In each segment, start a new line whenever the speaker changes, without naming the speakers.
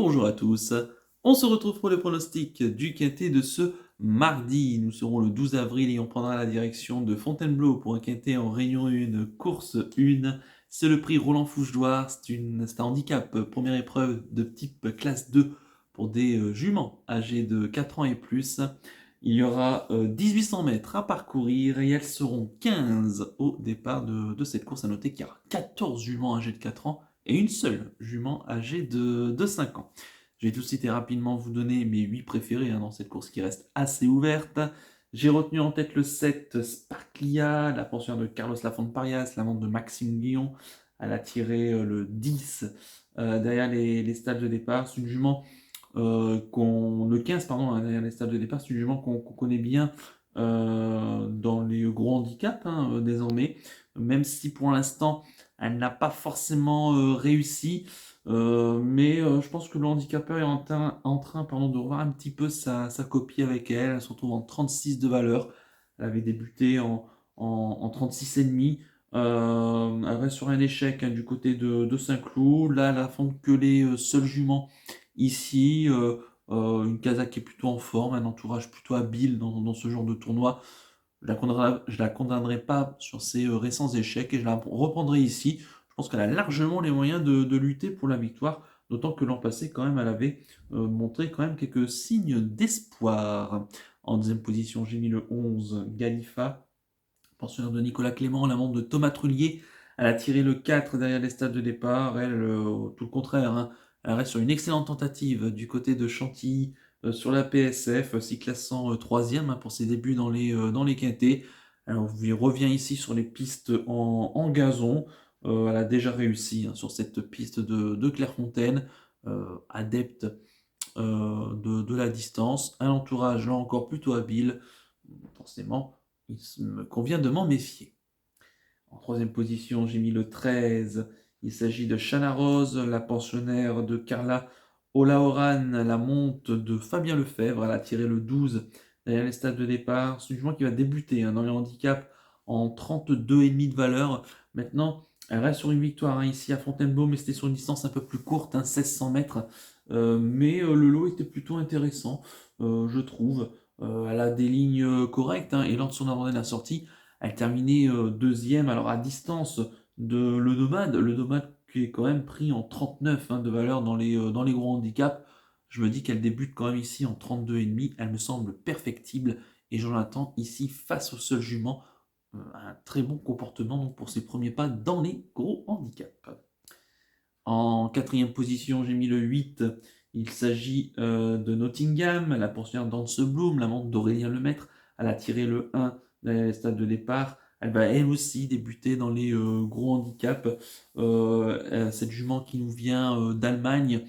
bonjour à tous. On se retrouve pour le pronostic du quintet de ce mardi. Nous serons le 12 avril et on prendra la direction de Fontainebleau pour un quintet en Réunion 1, course 1. C'est le prix Roland Fouche-Douar. C'est un handicap, première épreuve de type classe 2 pour des juments âgés de 4 ans et plus. Il y aura 1800 mètres à parcourir et elles seront 15 au départ de cette course. À noter qu'il y aura 14 juments âgés de 4 ans et une seule jument âgée de 5 ans. Je vais tout de suite et rapidement vous donner mes 8 préférés dans cette course qui reste assez ouverte. J'ai retenu en tête le 7 Sparklia, la pensionnaire de Carlos Lafont Parias, la vente de Maxime Guillon. Elle a tiré le 10 derrière les stades de départ. C'est une jument le 15 pardon, derrière les stades de départ. C'est une jument qu'on connaît bien dans les gros handicaps désormais, même si pour l'instant elle n'a pas forcément réussi, mais je pense que le handicapeur est en train de revoir un petit peu sa copie avec elle. Elle se retrouve en 36 de valeur. Elle avait débuté en 36,5. Elle reste sur un échec du côté de Saint-Cloud. Là, elle affronte que les seuls juments ici. Une casa qui est plutôt en forme, un entourage plutôt habile dans ce genre de tournoi. Je la condamnerai pas sur ses récents échecs et je la reprendrai ici. Je pense qu'elle a largement les moyens de lutter pour la victoire, d'autant que l'an passé, quand même, elle avait montré quand même quelques signes d'espoir. En deuxième position, j'ai mis le 11, Galifa, pensionnaire de Nicolas Clément, la montre de Thomas Trullier. Elle a tiré le 4 derrière les stades de départ. Elle, tout le contraire, elle reste sur une excellente tentative du côté de Chantilly sur la PSF, s'y classant 3e pour ses débuts dans les quintés. Alors, elle revient ici sur les pistes en gazon. Elle a déjà réussi sur cette piste de Clairefontaine, adepte de la distance. Un entourage là encore plutôt habile. Forcément, il me convient de m'en méfier. En troisième position, j'ai mis le 13. Il s'agit de Chana Rose, la pensionnaire de Carla Olaoran, la monte de Fabien Lefebvre. Elle a tiré le 12 derrière les stades de départ. C'est une jument qui va débuter dans les handicaps en 32,5 de valeur. Maintenant, elle reste sur une victoire ici à Fontainebleau, mais c'était sur une distance un peu plus courte, 1600 mètres. Mais le lot était plutôt intéressant, je trouve. Elle a des lignes correctes et lors de son avant-dernière sortie, elle terminait deuxième, alors à distance de le Nomade qui est quand même pris en 39 de valeur dans les gros handicaps. Je me dis qu'elle débute quand même ici en 32,5, elle me semble perfectible et j'en attends ici face au seul jument un très bon comportement donc pour ses premiers pas dans les gros handicaps. En quatrième position, j'ai mis le 8. Il s'agit de Nottingham, la pensionnaire Dance Bloom, la montre d'Aurélien Lemaître. Elle a tiré le 1 derrière les stades de départ. Elle va elle aussi débuter dans les gros handicaps. Cette jument qui nous vient d'Allemagne,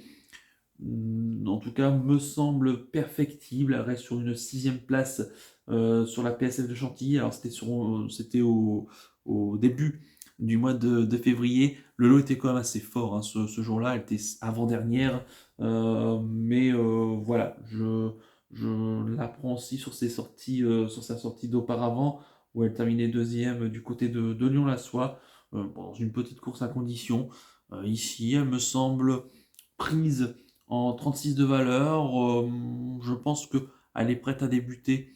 en tout cas, me semble perfectible. Elle reste sur une 6e place sur la PSF de Chantilly. Alors, c'était au début du mois de février. Le lot était quand même assez fort ce jour-là. Elle était avant-dernière. Mais voilà, je la prends aussi sur ses sorties, sur sa sortie d'auparavant, où elle terminait deuxième du côté de Lyon-la-Soie, dans une petite course à condition. Ici, elle me semble prise en 36 de valeur. Je pense qu'elle est prête à débuter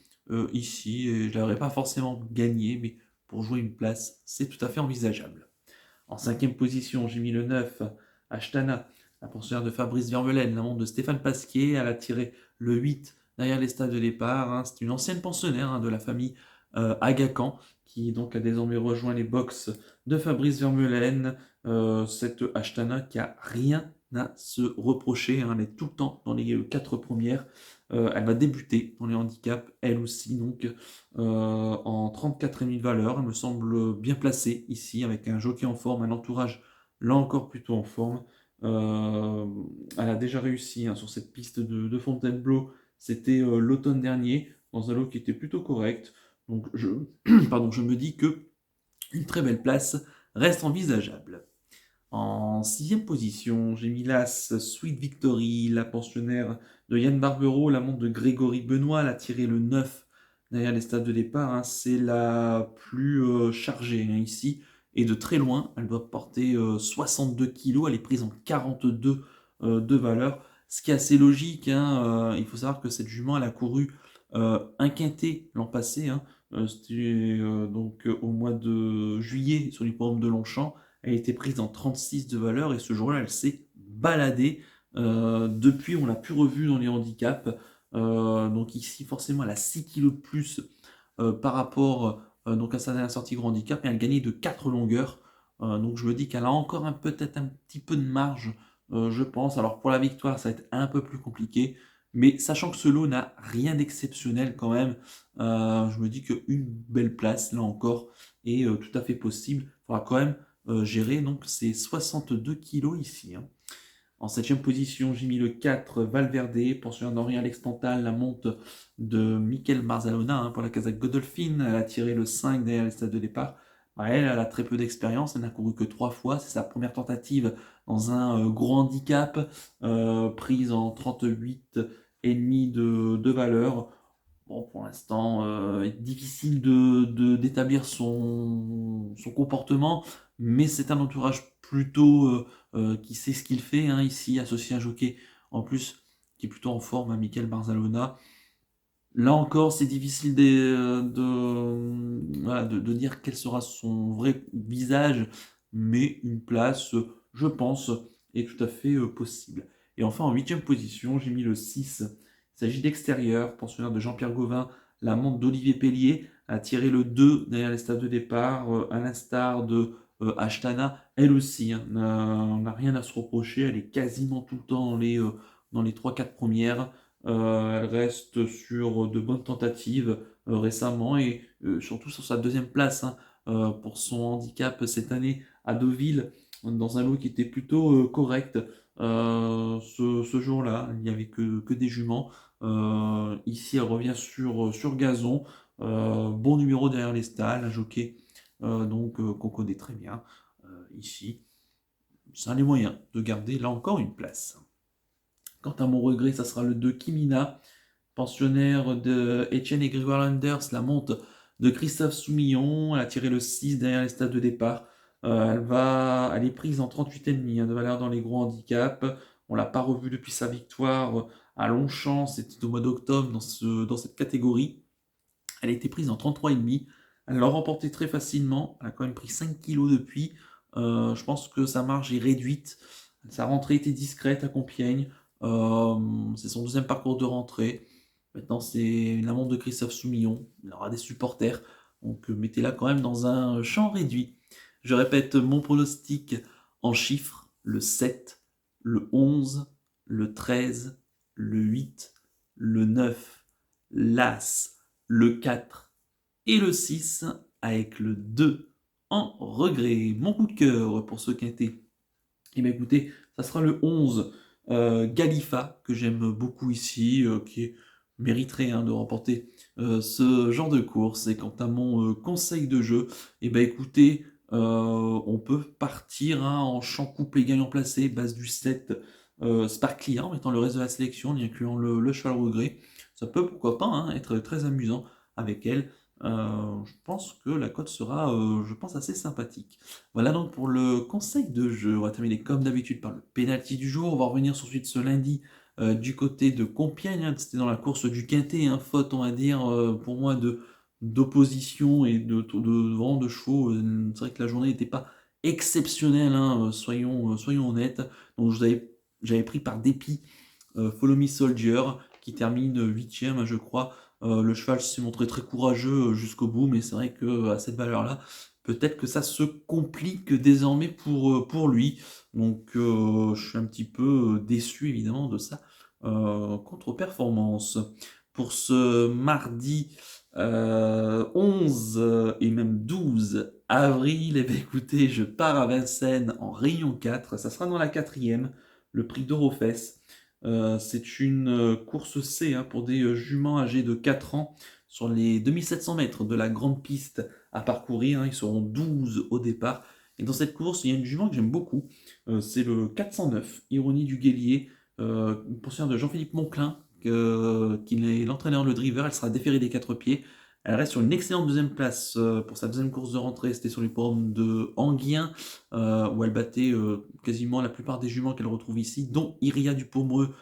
ici et je ne l'aurais pas forcément gagné, mais pour jouer une place, c'est tout à fait envisageable. En cinquième position, j'ai mis le 9, Ashtana, la pensionnaire de Fabrice Vermeulen, la montre de Stéphane Pasquier. Elle a tiré le 8 derrière les stades de départ. C'est une ancienne pensionnaire de la famille Agacan qui donc a désormais rejoint les box de Fabrice Vermeulen. Cette Ashtana qui a rien à se reprocher. Elle est tout le temps dans les 4 premières. Elle va débuter dans les handicaps, elle aussi, donc en 34,5 de valeur. Elle me semble bien placée ici, avec un jockey en forme, un entourage là encore plutôt en forme. Euh, Elle a déjà réussi sur cette piste de Fontainebleau. C'était l'automne dernier, dans un lot qui était plutôt correct. Donc je me dis que une très belle place reste envisageable. En sixième position, j'ai mis l'As Sweet Victory, la pensionnaire de Yann Barbero, la montre de Grégory Benoît. Elle a tiré le 9 derrière les stades de départ. C'est la plus chargée ici et de très loin. Elle doit porter 62 kg. Elle est prise en 42 de valeur. ce qui est assez logique, hein. Il faut savoir que cette jument, elle a couru un quintet l'an passé, hein. C'était donc au mois de juillet sur l'hippodrome de Longchamp. Elle a été prise en 36 de valeur et ce jour-là, elle s'est baladée. Depuis, on l'a plus revue dans les handicaps. Donc ici, forcément, elle a 6 kilos de plus par rapport donc à sa dernière sortie gros handicap et elle a gagné de 4 longueurs. Donc je me dis qu'elle a encore peut-être un petit peu de marge, je pense. Alors pour la victoire, ça va être un peu plus compliqué. Mais sachant que ce lot n'a rien d'exceptionnel quand même, je me dis qu'une belle place, là encore, est tout à fait possible. Il faudra quand même gérer donc ces 62 kilos ici, hein. En septième position, j'ai mis le 4 Valverde, pensionnaire d'Henri Alextantal, la monte de Mikel Marzalona pour la Casa Godolphin. Elle a tiré le 5 derrière les stades de départ. Elle a très peu d'expérience, elle n'a couru que 3 fois. C'est sa première tentative dans un gros handicap, prise en 38,5 de valeur. Bon, pour l'instant, difficile d'établir son comportement, mais c'est un entourage plutôt qui sait ce qu'il fait, hein, ici, associé à un jockey en plus qui est plutôt en forme, à Mikel Barzalona. Là encore, c'est difficile voilà, de dire quel sera son vrai visage, mais une place, je pense, est tout à fait possible. Et enfin, en huitième position, j'ai mis le 6. Il s'agit d'Extérieur, pensionnaire de Jean-Pierre Gauvin, la montre d'Olivier Pellier, a tiré le 2 derrière les stades de départ, à l'instar de Ashtana. Elle aussi, hein, n'a rien à se reprocher, elle est quasiment tout le temps dans les 3-4 premières. Elle reste sur de bonnes tentatives récemment et surtout sur sa deuxième place, hein, pour son handicap cette année à Deauville, dans un lot qui était plutôt correct. Ce jour-là, il n'y avait que des juments. Ici, elle revient sur gazon. Bon numéro derrière les stalles, un jockey qu'on connaît très bien. Ici, ça a les moyens de garder là encore une place. Quant à mon regret, ça sera le 2 Kimina, pensionnaire de Etienne et Grégoire Landers, la monte de Christophe Soumillon. Elle a tiré le 6 derrière les stades de départ. Elle est prise en 38,5 de valeur dans les gros handicaps. On l'a pas revue depuis sa victoire à Longchamp, c'était au mois d'octobre dans cette catégorie. Elle a été prise en 33,5. Elle l'a remporté très facilement. Elle a quand même pris 5 kilos depuis. Je pense que sa marge est réduite. Sa rentrée était discrète à Compiègne. C'est son deuxième parcours de rentrée. Maintenant, c'est la montre de Christophe Soumillon. Il aura des supporters. Donc, mettez-la quand même dans un champ réduit. Je répète mon pronostic en chiffres. Le 7, le 11, le 13, le 8, le 9, l'As, le 4 et le 6, avec le 2 en regret. Mon coup de cœur pour ce quintet. Et bien écoutez, ça sera le 11, Galifa, que j'aime beaucoup ici, qui mériterait de remporter ce genre de course. Et quant à mon conseil de jeu, et ben écoutez, on peut partir en champ couplé gagnant placé, base du 7 Sparkly, en mettant le reste de la sélection, en y incluant le cheval regret. Ça peut, pourquoi pas, être très amusant avec elle. Je pense que la cote sera, je pense, assez sympathique. Voilà donc pour le conseil de jeu. On va terminer comme d'habitude par le penalty du jour. On va revenir ensuite ce lundi du côté de Compiègne. C'était dans la course du Quintet, faute, on va dire, pour moi, d'opposition et de vent de chevaux. C'est vrai que la journée n'était pas exceptionnelle, soyons honnêtes. Donc j'avais pris par dépit Follow Me Soldier qui termine 8ème, je crois. Le cheval s'est montré très courageux jusqu'au bout, mais c'est vrai qu'à cette valeur-là, peut-être que ça se complique désormais pour lui. Donc je suis un petit peu déçu évidemment de sa contre-performance. Pour ce mardi 11 et même 12 avril, écoutez, je pars à Vincennes en Réunion 4. Ça sera dans la 4e, le prix d'Eurofest. C'est une course C pour des juments âgés de 4 ans sur les 2700 mètres de la grande piste à parcourir. Ils seront 12 au départ. Et dans cette course, il y a une jument que j'aime beaucoup. C'est le 409, Ironie du Guélier, une pensionnaire de Jean-Philippe Monclin, qui est l'entraîneur, le driver. Elle sera déférée des 4 pieds. Elle reste sur une excellente deuxième place pour sa deuxième course de rentrée. C'était sur les programmes de Anguien, où elle battait quasiment la plupart des juments qu'elle retrouve ici, dont Iria du Pomereux,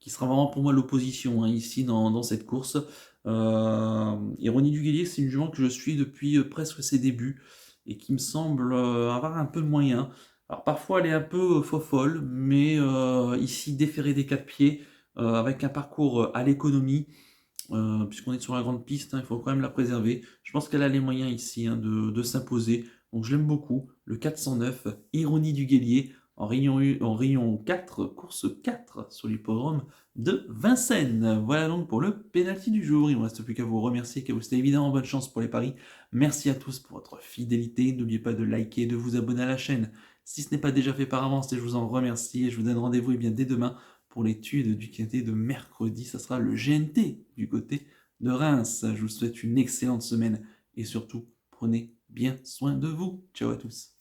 qui sera vraiment pour moi l'opposition hein, ici dans cette course. Ironie du Guélier, c'est une jument que je suis depuis presque ses débuts et qui me semble avoir un peu de moyens. Alors parfois elle est un peu fofolle, mais ici déférée des quatre pieds, avec un parcours à l'économie, puisqu'on est sur la grande piste, hein, il faut quand même la préserver. Je pense qu'elle a les moyens ici hein, de s'imposer. Donc je l'aime beaucoup. Le 409, Ironie du Guélier, en rayon 4, course 4 sur l'hippodrome de Vincennes. Voilà donc pour le pénalty du jour. Il ne me reste plus qu'à vous remercier, qu'à vous souhaiter évidemment bonne chance pour les paris. Merci à tous pour votre fidélité. N'oubliez pas de liker, de vous abonner à la chaîne si ce n'est pas déjà fait par avance, et je vous en remercie. Et je vous donne rendez-vous bien dès demain pour l'étude du quintet de mercredi. Ça sera le GNT du côté de Reims. Je vous souhaite une excellente semaine et surtout, prenez bien soin de vous. Ciao à tous.